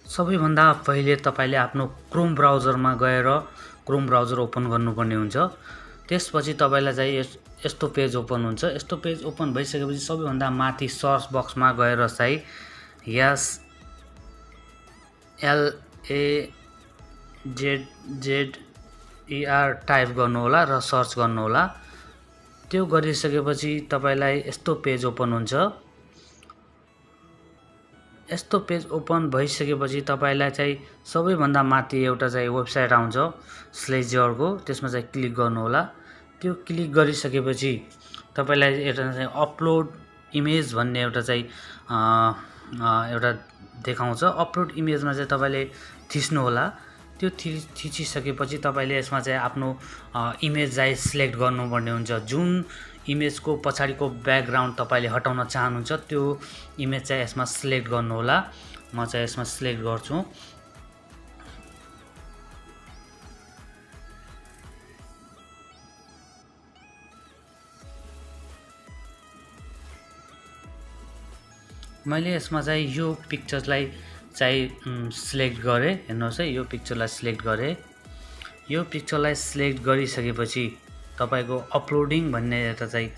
सबैभन्दा पहिले तपाईले आफ्नो क्रोम ब्राउजरमा गएर क्रोम ब्राउजर ओपन गर्नुपर्ने हुन्छ। त्यसपछि तपाईलाई चाहिँ यस्तो पेज ओपन हुन्छ। यस्तो पेज ओपन भइसकेपछि सबैभन्दा माथि सर्च बक्समा गएर चाहिँ SLAZZER टाइप गर्नु होला र सर्च गर्नु होला। त्यो गरिसकेपछि तपाईलाई यस्तो पेज ओपन हुन्छ। यस्तो पेज ओपन भइसकेपछि तपाईलाई चाहिँ सबैभन्दा माथि एउटा चाहिँ वेबसाइट आउँछ स्लेजर को, त्यसमा चाहिँ क्लिक गर्नु होला। त्यो क्लिक गरिसकेपछि तपाईलाई एउटा चाहिँ अपलोड इमेज भन्ने एउटा चाहिँ एउटा देखाउँछ। अपलोड इमेजमा चाहिँ तपाईले थिच्नु होला। त्यो थिचिसकेपछि तपाईले यसमा चाहिँ आफ्नो इमेज चाहिँ सिलेक्ट गर्नुपर्ने हुन्छ। जुन इमेजको पछाडिको ब्याकग्राउन्ड तपाईले हटाउन चाहनुहुन्छ त्यो इमेज चाहिँ यसमा सिलेक्ट गर्नु होला। म चाहिँ यसमा सिलेक्ट गर्छु। मैले यसमा चाहिँ यो पिक्चरलाई चाहिँ सिलेक्ट गरे। हेर्नुहोस् है, यो पिक्चरलाई सिलेक्ट गरे। यो पिक्चरलाई सिलेक्ट गरिसकेपछि तपाईको अपलोडिङ भन्ने एउटा चाहिँ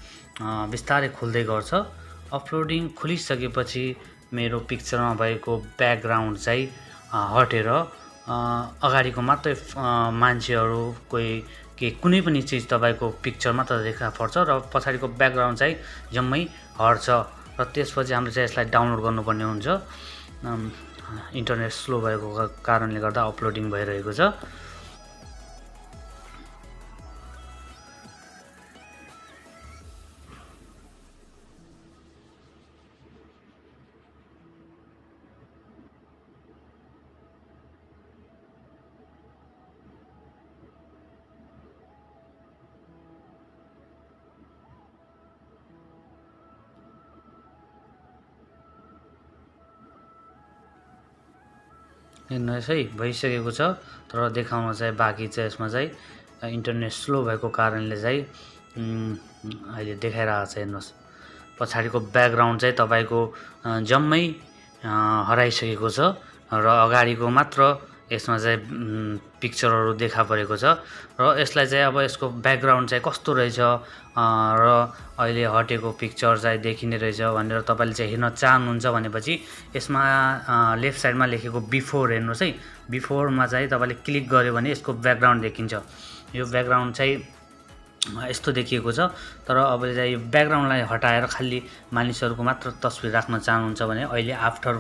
बिस्तारै खुल्दै गर्छ। अपलोडिङ खुलिसकेपछि मेरो पिक्चरमा भएको ब्याकग्राउन्ड चाहिँ हटेर अगाडिको मात्रै मान्छेहरु के कुनै पनि चीज तपाईको पिक्चर मात्र देखा पर्छ र पछाडिको ब्याकग्राउन्ड चाहिँ जम्मै हट्छ। र त्यसपछि हामीले चाहिँ यसलाई डाउनलोड गर्नुपर्ने हुन्छ। इन्टरनेट स्लो भएको कारणले गर्दा अपलोडिङ भइरहेको छ। हेर्नुहोस् है, भइसकेको छ। तर देखाउन चाहिँ बाँकी छ। यसमा चाहिँ इन्टरनेट स्लो भएको कारणले चाहिँ अहिले देखाइरहेको छ। हेर्नुहोस्, पछाडिको ब्याकग्राउन्ड चाहिँ तपाईको जम्मै हराइसकेको छ र अगाडिको मात्र यसमा चाहिँ पिक्चरहरु देखा परेको छ। र यसलाई चाहिँ अब यसको ब्याकग्राउन्ड चाहिँ कस्तो रहेछ र अहिले हटेको पिक्चर चाहिँ देखिने रहेछ भनेर तपाईले चाहिँ हेर्न चाहनुहुन्छ भनेपछि यसमा लेफ्ट साइडमा लेखेको बिफोर हेर्नुहोस् है। बिफोरमा चाहिँ तपाईले क्लिक गर्यो भने यसको ब्याकग्राउन्ड देखिन्छ। यो ब्याकग्राउन्ड चाहिँ यस्तो देखिएको छ। तर अब चाहिँ यो ब्याकग्राउन्डलाई हटाएर खाली मानिसहरुको मात्र तस्बिर राख्न चाहनुहुन्छ भने अहिले आफ्टर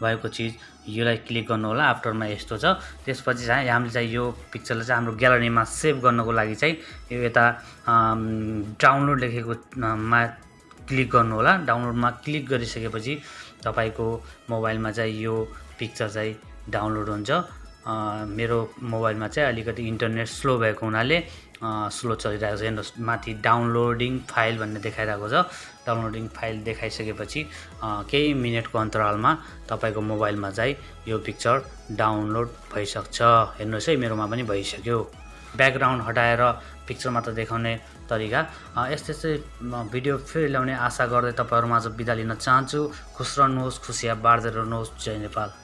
भएको चीज योलाई क्लिक गर्नु होला। आफ्टरमा यस्तो छ। त्यसपछि चाहिँ हामीले चाहिँ यो पिक्चरलाई चाहिँ हाम्रो ग्यालरीमा सेभ गर्नको लागि चाहिँ यो यता डाउनलोड लेखेको मा क्लिक गर्नु होला। डाउनलोडमा क्लिक गरिसकेपछि तपाईको मोबाइलमा चाहिँ यो पिक्चर चाहिँ डाउनलोड हुन्छ। मेरो मोबाइलमा चाहिँ अलिकति इन्टरनेट स्लो भएको हुनाले स्लो चलिरहेको छ। हेर्नुहोस्, माथि डाउनलोडिङ फाइल भन्ने देखाइरहेको छ। डाउनलोडिङ फाइल देखाइसकेपछि केही मिनेटको अन्तरालमा तपाईको मोबाइलमा चाहिँ यो पिक्चर डाउनलोड भइसक्छ। हेर्नुहोस् है, मेरोमा पनि भइसक्यो। ब्याकग्राउन्ड हटाएर पिक्चर मात्र देखाउने तरिका। यस्तै भिडियो फेरि ल्याउने आशा गर्दै तपाईहरुमाझ बिदा लिन चाहन्छु। खुश रहनुहोस्, खुशियाँ बाँड्दै रहनुहोस्। जय नेपाल।